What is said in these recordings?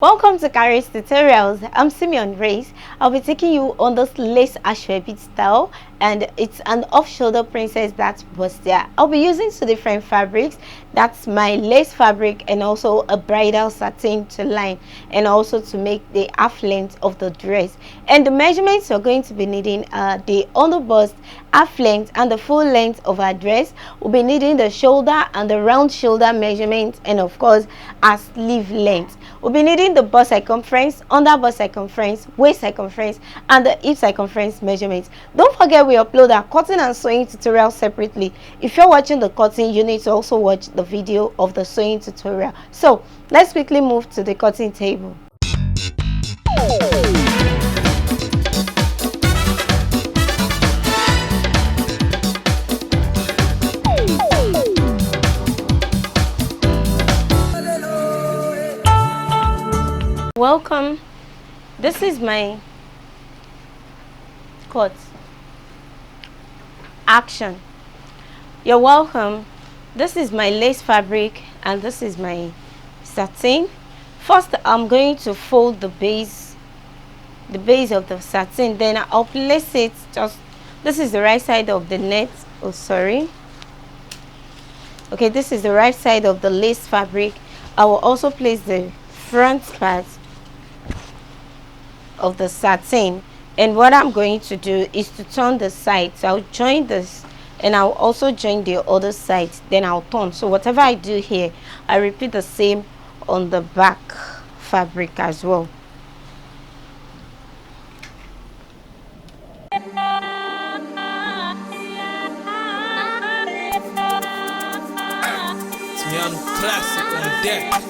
Welcome to Kharis Tutorials. I'm Simeon. I'll be taking you on this lace ashwebi style, and it's an off-shoulder princess that's Bustier. I'll be using two different fabrics. That's my lace fabric and also a bridal satin to line and also to make the half length of the dress. And the measurements you're going to be needing are the underbust, half length, and the full length of our dress. We'll be needing the shoulder and the round shoulder measurement, and of course our sleeve length. We'll be needing the bust circumference, under bust circumference, waist circumference, and the hip circumference measurements. Don't forget we upload our cutting and sewing tutorial separately. If you're watching the cutting, you need to also watch the video of the sewing tutorial. So let's quickly move to the cutting table. Welcome. This is my cut. Action. You're welcome. This is my lace fabric and this is my satin. First, I'm going to fold the base of the satin. Then I'll place it this is the right side of the net. Oh, sorry. Okay, this is the right side of the lace fabric. I will also place the front part of the satin, and what I'm going to do is to turn the side. So I'll join this and I'll also join the other side, then I'll turn. So whatever I do here, I repeat the same on the back fabric as well. Simeon classic on deck.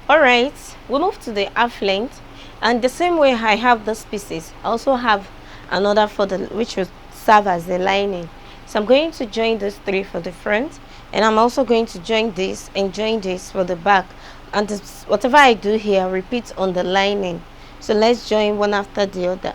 Alright, we move to the half length, and the same way I have those pieces, I also have another for the which will serve as the lining. So I'm going to join those three for the front, and I'm also going to join this and join this for the back. And whatever I do here, I'll repeat on the lining. So let's join one after the other.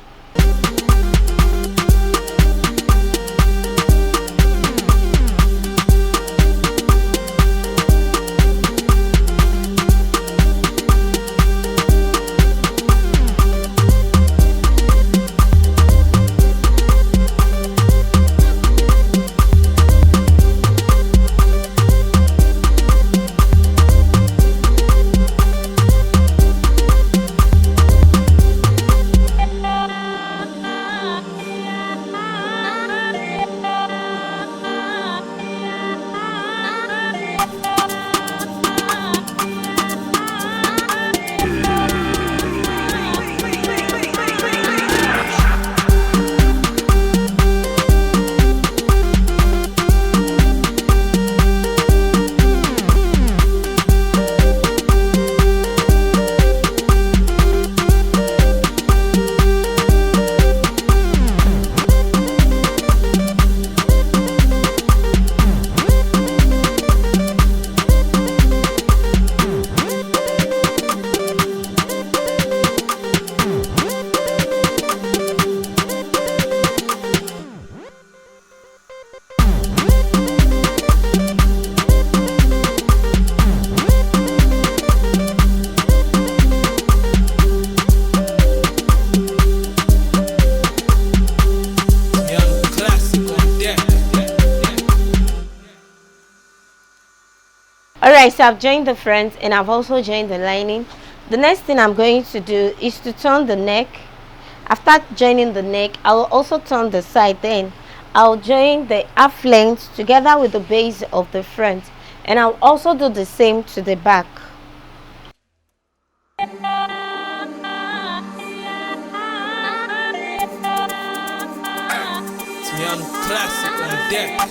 Alright, so I've joined the front and I've also joined the lining. The next thing I'm going to do is to turn the neck. After joining the neck, I'll also turn the side. Then I'll join the half length together with the base of the front, and I'll also do the same to the back. Simeon classic on deck.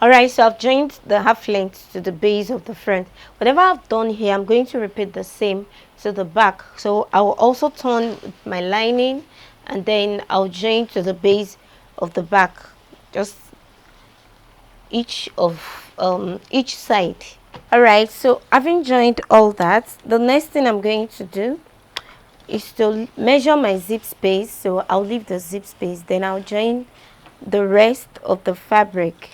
Alright, so I've joined the half length to the base of the front. Whatever I've done here, I'm going to repeat the same to the back. So I will also turn my lining and then I'll join to the base of the back, just each side. Alright, so having joined all that, the next thing I'm going to do is to measure my zip space. So I'll leave the zip space, then I'll join the rest of the fabric.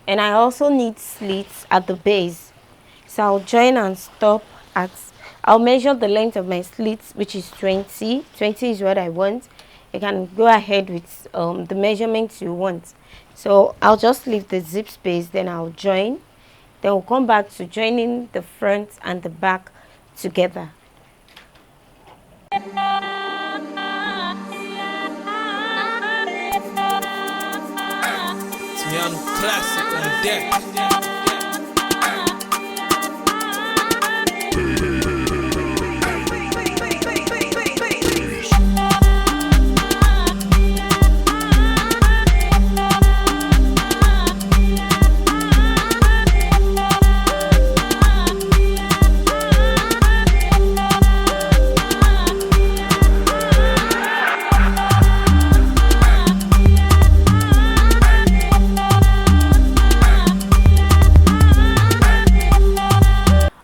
And I also need slits at the base, so I'll join and stop at, I'll measure the length of my slits, which is 20 is what I want. You can go ahead with the measurements you want. So I'll just leave the zip space, then I'll join, then we'll come back to joining the front and the back together. Simeon classic on deck.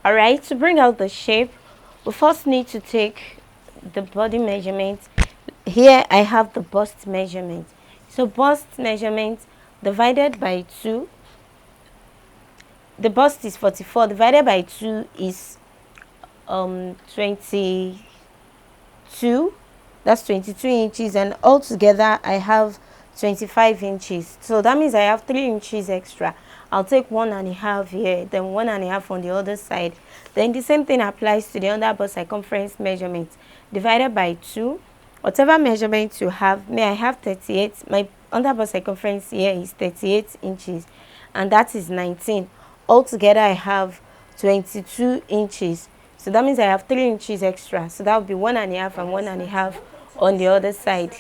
Alright, to bring out the shape, we first need to take the body measurement. here I have the bust measurement. So bust measurement divided by 2, the bust is 44, divided by 2 is 22. That's 22 inches, and altogether I have 25 inches. So that means I have 3 inches extra. I'll take 1.5 here, then 1.5 on the other side. Then the same thing applies to the under bust circumference measurement. Divided by 2, whatever measurement you have. May I have 38. My under bust circumference here is 38 inches, and that is 19. Altogether I have 22 inches. So that means I have 3 inches extra. So that would be 1.5 and 1.5 on the other side.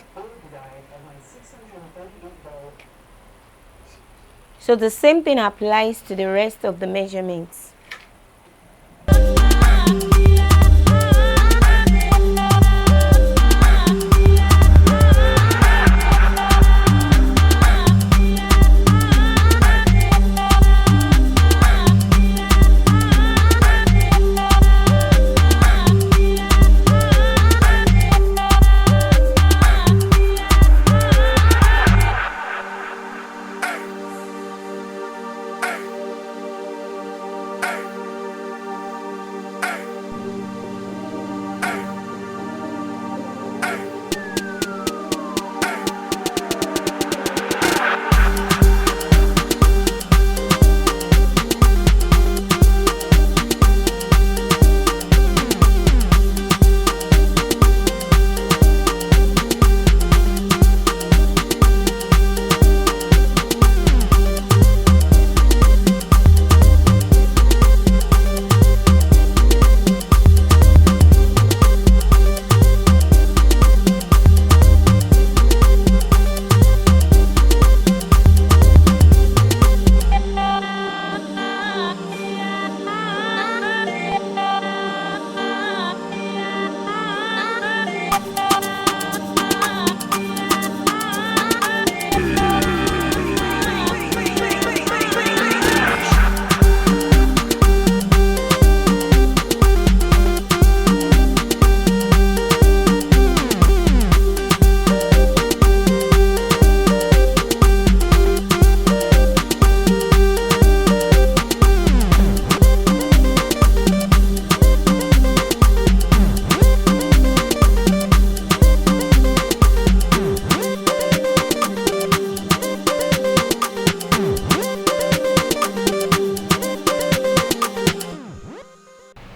So the same thing applies to the rest of the measurements.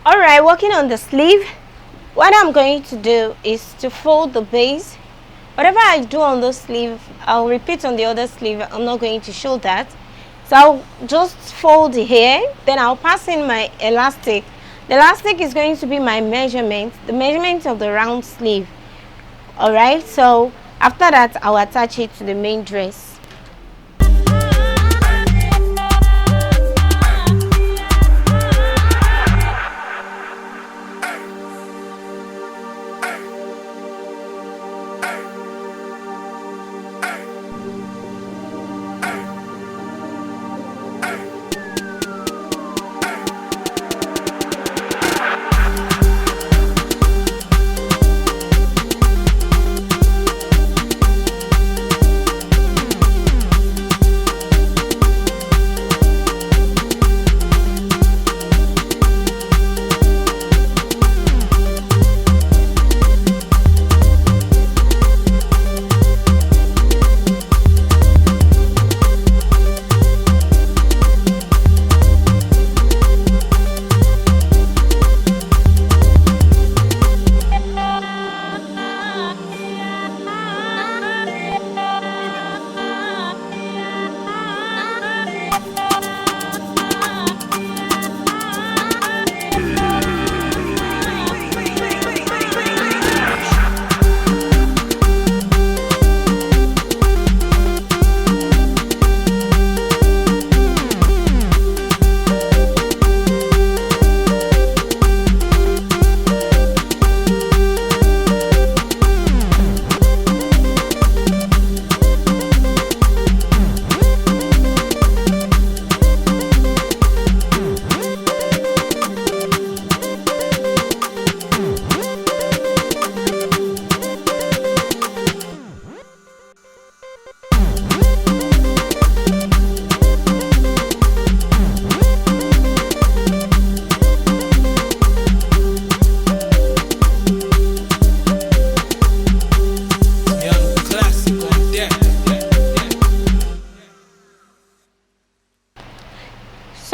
Alright, working on the sleeve, what I'm going to do is to fold the base. Whatever I do on the sleeve, I'll repeat on the other sleeve. I'm not going to show that. So I'll just fold here, then I'll pass in my elastic. The elastic is going to be my measurement, the measurement of the round sleeve. Alright, so after that, I'll attach it to the main dress.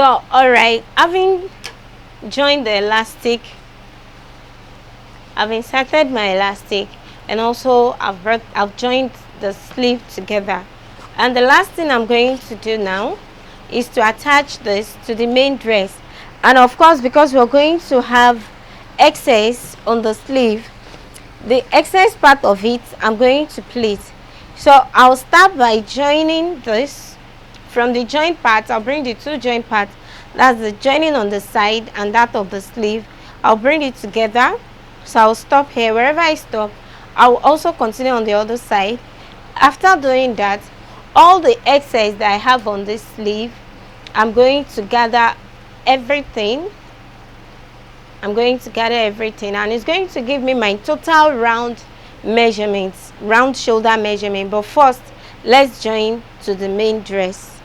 So alright, having joined the elastic, I've inserted my elastic, and also I've joined the sleeve together. And the last thing I'm going to do now is to attach this to the main dress. And of course, because we're going to have excess on the sleeve, the excess part of it I'm going to pleat. So I'll start by joining this. From the joint part, I'll bring the two joint parts, that's the joining on the side and that of the sleeve. I'll bring it together. So I'll stop here. Wherever I stop, I'll also continue on the other side. After doing that, all the excess that I have on this sleeve, I'm going to gather everything. And it's going to give me my total round measurements, round shoulder measurement. But first, let's join to the main dress.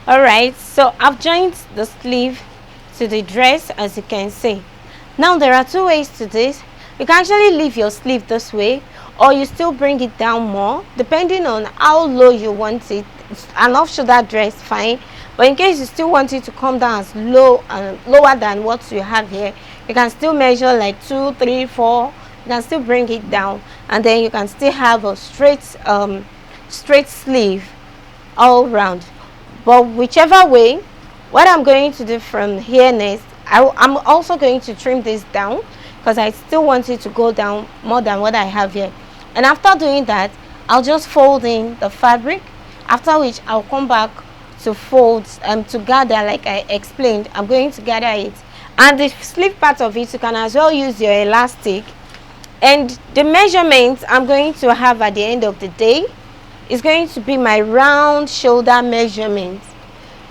Alright, so I've joined the sleeve to the dress, as you can see. Now there are two ways to this. You can actually leave your sleeve this way, or you still bring it down more depending on how low you want it. An off shoulder dress, fine, but in case you still want it to come down as lower than what you have here, you can still measure like 2, 3, 4. You can still bring it down, and then you can still have a straight sleeve all round. But whichever way, what I'm going to do from here next, I'm also going to trim this down because I still want it to go down more than what I have here. And after doing that, I'll just fold in the fabric, after which I'll come back to fold to gather. Like I explained, I'm going to gather it, and the sleeve part of it, you can as well use your elastic. And the measurements I'm going to have at the end of the day is going to be my round shoulder measurement.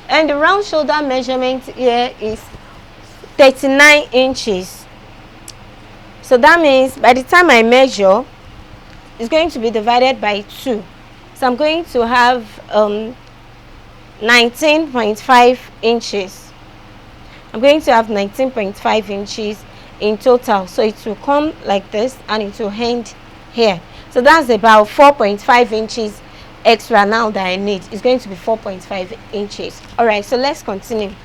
And the round shoulder measurement here is 39 inches. So that means by the time I measure, it's going to be divided by 2. So I'm going to have 19.5 inches. I'm going to have 19.5 inches in total. So it will come like this and it will end here. So that's about 4.5 inches extra now that I need. It's going to be 4.5 inches. Alright, so let's continue.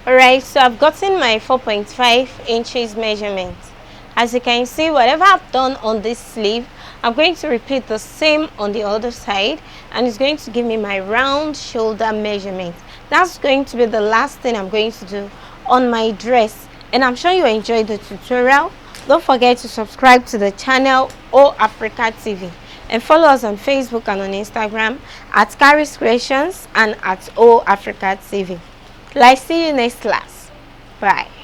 Alright, so I've gotten my 4.5 inches measurement. As you can see, whatever I've done on this sleeve, I'm going to repeat the same on the other side, and it's going to give me my round shoulder measurement. That's going to be the last thing I'm going to do on my dress, and I'm sure you enjoyed the tutorial. Don't forget to subscribe to the channel Africa TV, and follow us on Facebook and on Instagram at Kharis Kreations and at Africa TV. Like, see you next class. Bye.